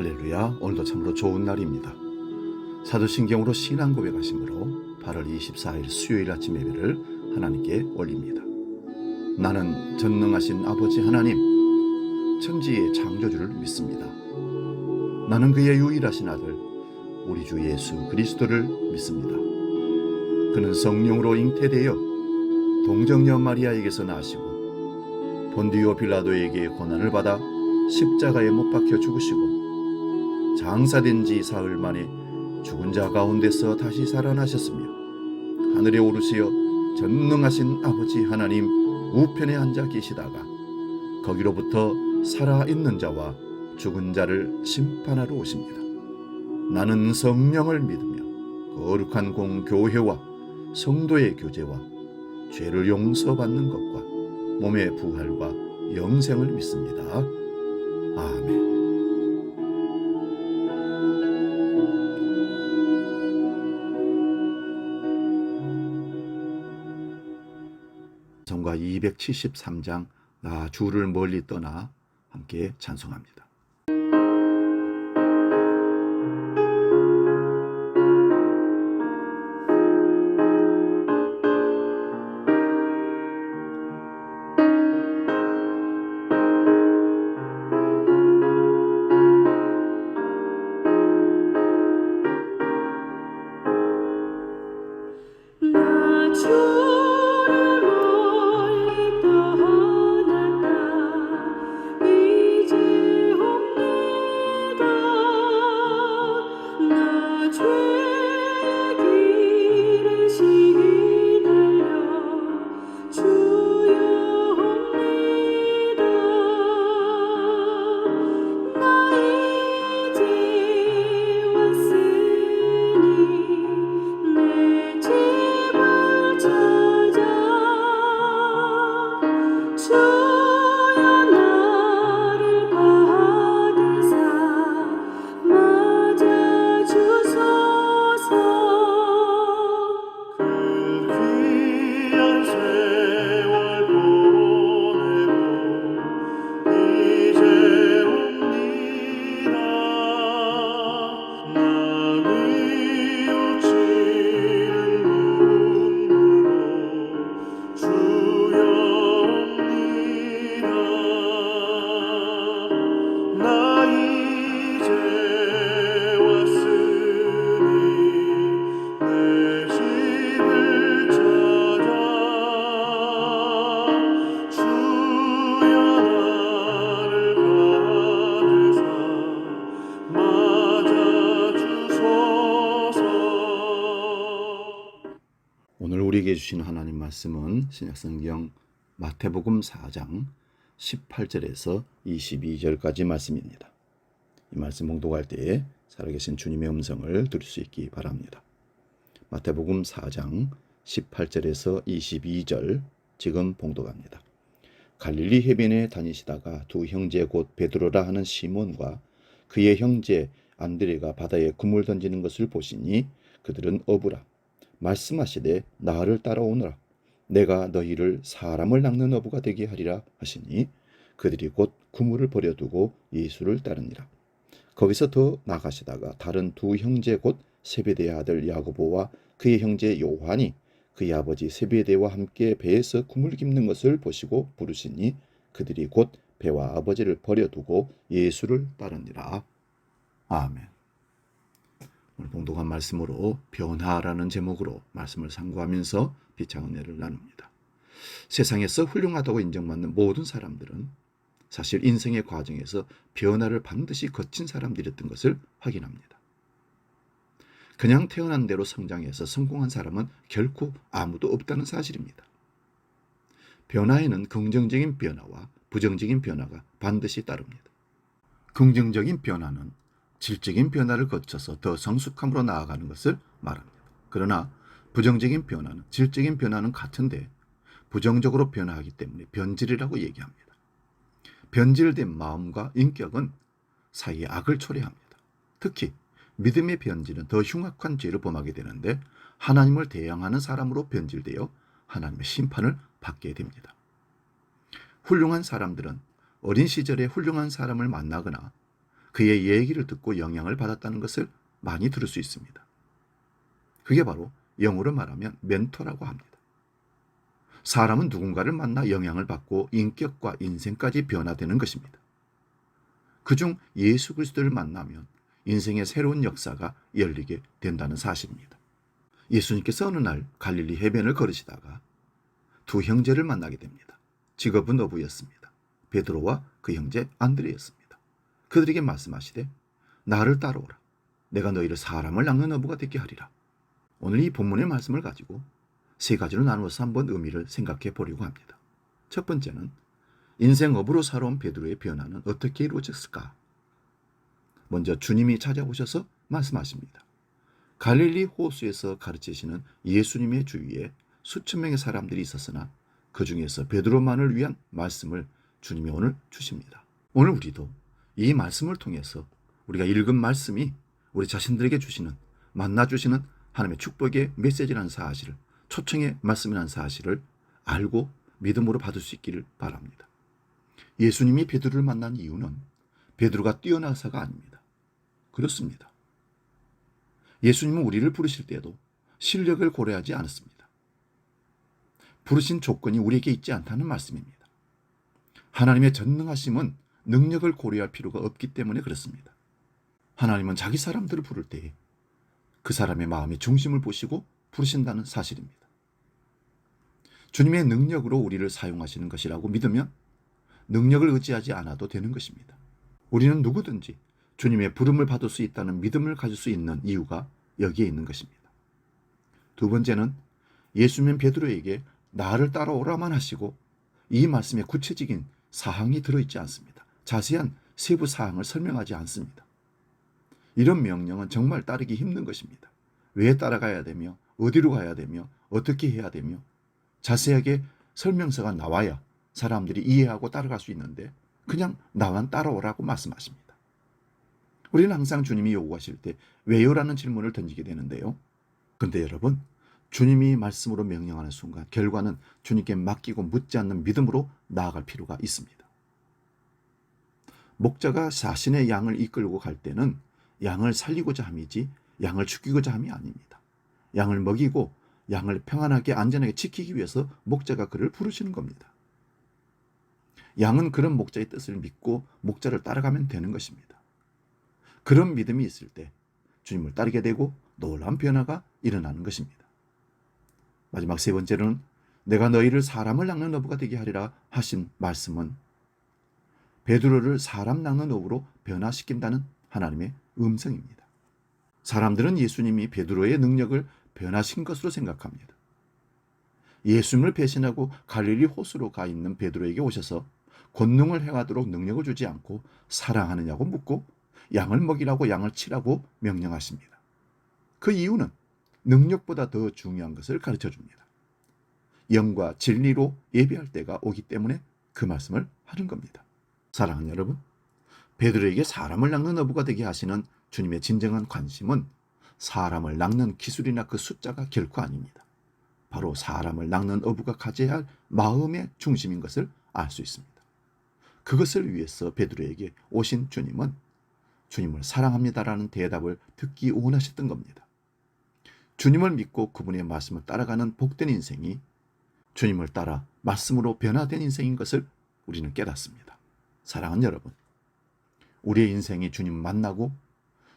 할렐루야. 오늘도 참으로 좋은 날입니다. 사도신경으로 신앙 고백하심으로 8월 24일 수요일 아침 예배를 하나님께 올립니다. 나는 전능하신 아버지 하나님, 천지의 창조주를 믿습니다. 나는 그의 유일하신 아들 우리 주 예수 그리스도를 믿습니다. 그는 성령으로 잉태되어 동정녀 마리아에게서 나시고 본디오 빌라도에게 고난을 받아 십자가에 못 박혀 죽으시고 장사된 지 사흘 만에 죽은 자 가운데서 다시 살아나셨으며 하늘에 오르시어 전능하신 아버지 하나님 우편에 앉아 계시다가 거기로부터 살아있는 자와 죽은 자를 심판하러 오십니다. 나는 성령을 믿으며 거룩한 공교회와 성도의 교제와 죄를 용서받는 것과 몸의 부활과 영생을 믿습니다. 아멘. 성가 273장 나 주를 멀리 떠나 함께 찬송합니다. 오늘 우리에게 주신 하나님 말씀은 신약성경 마태복음 4장 18절에서 22절까지 말씀입니다. 이 말씀 봉독할 때에 살아계신 주님의 음성을 들을 수 있기 바랍니다. 마태복음 4장 18절에서 22절 지금 봉독합니다. 갈릴리 해변에 다니시다가 두 형제 곧 베드로라 하는 시몬과 그의 형제 안드레가 바다에 그물 던지는 것을 보시니 그들은 어부라. 말씀하시되 나를 따라오너라. 내가 너희를 사람을 낚는 어부가 되게 하리라 하시니 그들이 곧 그물을 버려두고 예수를 따르니라. 거기서 더 나가시다가 다른 두 형제 곧 세베대의 아들 야고보와 그의 형제 요한이 그의 아버지 세베대와 함께 배에서 그물 깁는 것을 보시고 부르시니 그들이 곧 배와 아버지를 버려두고 예수를 따르니라. 아멘. 오늘 봉독한 말씀으로 변화라는 제목으로 말씀을 상고하면서 비찬 은혜를 나눕니다. 세상에서 훌륭하다고 인정받는 모든 사람들은 사실 인생의 과정에서 변화를 반드시 거친 사람들이었던 것을 확인합니다. 그냥 태어난 대로 성장해서 성공한 사람은 결코 아무도 없다는 사실입니다. 변화에는 긍정적인 변화와 부정적인 변화가 반드시 따릅니다. 긍정적인 변화는 질적인 변화를 거쳐서 더 성숙함으로 나아가는 것을 말합니다. 그러나 부정적인 변화는 질적인 변화는 같은데 부정적으로 변화하기 때문에 변질이라고 얘기합니다. 변질된 마음과 인격은 사이에 악을 초래합니다. 특히 믿음의 변질은 더 흉악한 죄를 범하게 되는데 하나님을 대항하는 사람으로 변질되어 하나님의 심판을 받게 됩니다. 훌륭한 사람들은 어린 시절에 훌륭한 사람을 만나거나 그의 얘기를 듣고 영향을 받았다는 것을 많이 들을 수 있습니다. 그게 바로 영어로 말하면 멘토라고 합니다. 사람은 누군가를 만나 영향을 받고 인격과 인생까지 변화되는 것입니다. 그중 예수 그리스도를 만나면 인생의 새로운 역사가 열리게 된다는 사실입니다. 예수님께서 어느 날 갈릴리 해변을 걸으시다가 두 형제를 만나게 됩니다. 직업은 어부였습니다. 베드로와 그 형제 안드레였습니다. 그들에게 말씀하시되 나를 따라오라. 내가 너희를 사람을 낚는 어부가 되게 하리라. 오늘 이 본문의 말씀을 가지고 세 가지로 나누어서 한번 의미를 생각해 보려고 합니다. 첫 번째는 인생 어부로 살아온 베드로의 변화는 어떻게 이루어졌을까? 먼저 주님이 찾아오셔서 말씀하십니다. 갈릴리 호수에서 가르치시는 예수님의 주위에 수천 명의 사람들이 있었으나 그 중에서 베드로만을 위한 말씀을 주님이 오늘 주십니다. 오늘 우리도 이 말씀을 통해서 우리가 읽은 말씀이 우리 자신들에게 주시는, 만나 주시는 하나님의 축복의 메시지라는 사실을, 초청의 말씀이라는 사실을 알고 믿음으로 받을 수 있기를 바랍니다. 예수님이 베드로를 만난 이유는 베드로가 뛰어나서가 아닙니다. 그렇습니다. 예수님은 우리를 부르실 때에도 실력을 고려하지 않았습니다. 부르신 조건이 우리에게 있지 않다는 말씀입니다. 하나님의 전능하심은 능력을 고려할 필요가 없기 때문에 그렇습니다. 하나님은 자기 사람들을 부를 때에 그 사람의 마음의 중심을 보시고 부르신다는 사실입니다. 주님의 능력으로 우리를 사용하시는 것이라고 믿으면 능력을 의지하지 않아도 되는 것입니다. 우리는 누구든지 주님의 부름을 받을 수 있다는 믿음을 가질 수 있는 이유가 여기에 있는 것입니다. 두 번째는 예수님은 베드로에게 나를 따라오라만 하시고 이 말씀에 구체적인 사항이 들어있지 않습니다. 자세한 세부 사항을 설명하지 않습니다. 이런 명령은 정말 따르기 힘든 것입니다. 왜 따라가야 되며 어디로 가야 되며 어떻게 해야 되며 자세하게 설명서가 나와야 사람들이 이해하고 따라갈 수 있는데 그냥 나만 따라오라고 말씀하십니다. 우리는 항상 주님이 요구하실 때 왜요라는 질문을 던지게 되는데요. 근데 여러분, 주님이 말씀으로 명령하는 순간 결과는 주님께 맡기고 묻지 않는 믿음으로 나아갈 필요가 있습니다. 목자가 자신의 양을 이끌고 갈 때는 양을 살리고자 함이지 양을 죽이고자 함이 아닙니다. 양을 먹이고 양을 평안하게 안전하게 지키기 위해서 목자가 그를 부르시는 겁니다. 양은 그런 목자의 뜻을 믿고 목자를 따라가면 되는 것입니다. 그런 믿음이 있을 때 주님을 따르게 되고 놀라운 변화가 일어나는 것입니다. 마지막 세 번째로는 내가 너희를 사람을 낚는 어부가 되게 하리라 하신 말씀은 베드로를 사람 낚는 어부로 변화시킨다는 하나님의 음성입니다. 사람들은 예수님이 베드로의 능력을 변화시킨 것으로 생각합니다. 예수님을 배신하고 갈릴리 호수로 가 있는 베드로에게 오셔서 권능을 행하도록 능력을 주지 않고 사랑하느냐고 묻고 양을 먹이라고 양을 치라고 명령하십니다. 그 이유는 능력보다 더 중요한 것을 가르쳐 줍니다. 영과 진리로 예배할 때가 오기 때문에 그 말씀을 하는 겁니다. 사랑하는 여러분, 베드로에게 사람을 낚는 어부가 되게 하시는 주님의 진정한 관심은 사람을 낚는 기술이나 그 숫자가 결코 아닙니다. 바로 사람을 낚는 어부가 가져야 할 마음의 중심인 것을 알 수 있습니다. 그것을 위해서 베드로에게 오신 주님은 주님을 사랑합니다라는 대답을 듣기 원하셨던 겁니다. 주님을 믿고 그분의 말씀을 따라가는 복된 인생이 주님을 따라 말씀으로 변화된 인생인 것을 우리는 깨닫습니다. 사랑하는 여러분, 우리의 인생이 주님 만나고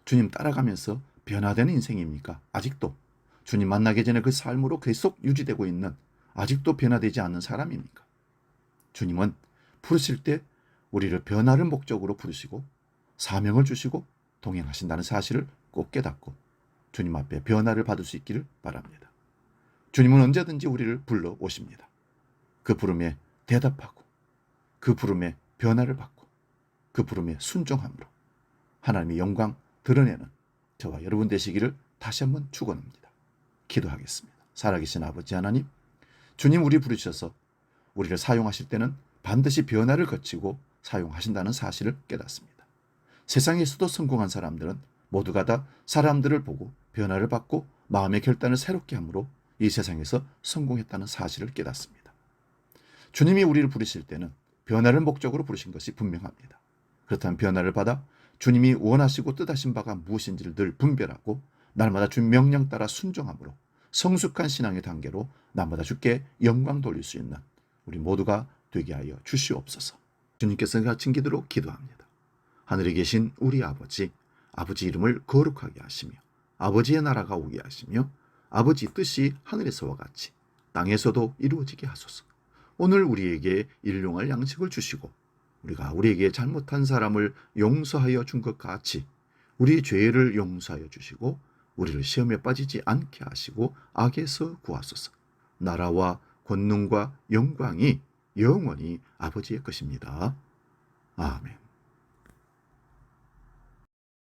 주님 따라가면서 변화되는 인생입니까? 아직도 주님 만나기 전에 그 삶으로 계속 유지되고 있는, 아직도 변화되지 않는 사람입니까? 주님은 부르실 때 우리를 변화를 목적으로 부르시고 사명을 주시고 동행하신다는 사실을 꼭 깨닫고 주님 앞에 변화를 받을 수 있기를 바랍니다. 주님은 언제든지 우리를 불러 오십니다. 그 부름에 대답하고 그 부름에 변화를 받고 그 부름에 순종함으로 하나님의 영광 드러내는 저와 여러분 되시기를 다시 한번 축원합니다. 기도하겠습니다. 살아계신 아버지 하나님, 주님 우리 부르셔서 우리를 사용하실 때는 반드시 변화를 거치고 사용하신다는 사실을 깨닫습니다. 세상에서도 성공한 사람들은 모두가 다 사람들을 보고 변화를 받고 마음의 결단을 새롭게 함으로 이 세상에서 성공했다는 사실을 깨닫습니다. 주님이 우리를 부르실 때는 변화를 목적으로 부르신 것이 분명합니다. 그렇다면 변화를 받아 주님이 원하시고 뜻하신 바가 무엇인지를 늘 분별하고 날마다 주 명령 따라 순종함으로 성숙한 신앙의 단계로 날마다 주께 영광 돌릴 수 있는 우리 모두가 되게 하여 주시옵소서. 주님께서 가르친 기도로 기도합니다. 하늘에 계신 우리 아버지, 아버지 이름을 거룩하게 하시며 아버지의 나라가 오게 하시며 아버지 뜻이 하늘에서와 같이 땅에서도 이루어지게 하소서. 오늘 우리에게 일용할 양식을 주시고 우리가 우리에게 잘못한 사람을 용서하여 준 것 같이 우리 죄를 용서하여 주시고 우리를 시험에 빠지지 않게 하시고 악에서 구하소서. 나라와 권능과 영광이 영원히 아버지의 것입니다. 아멘.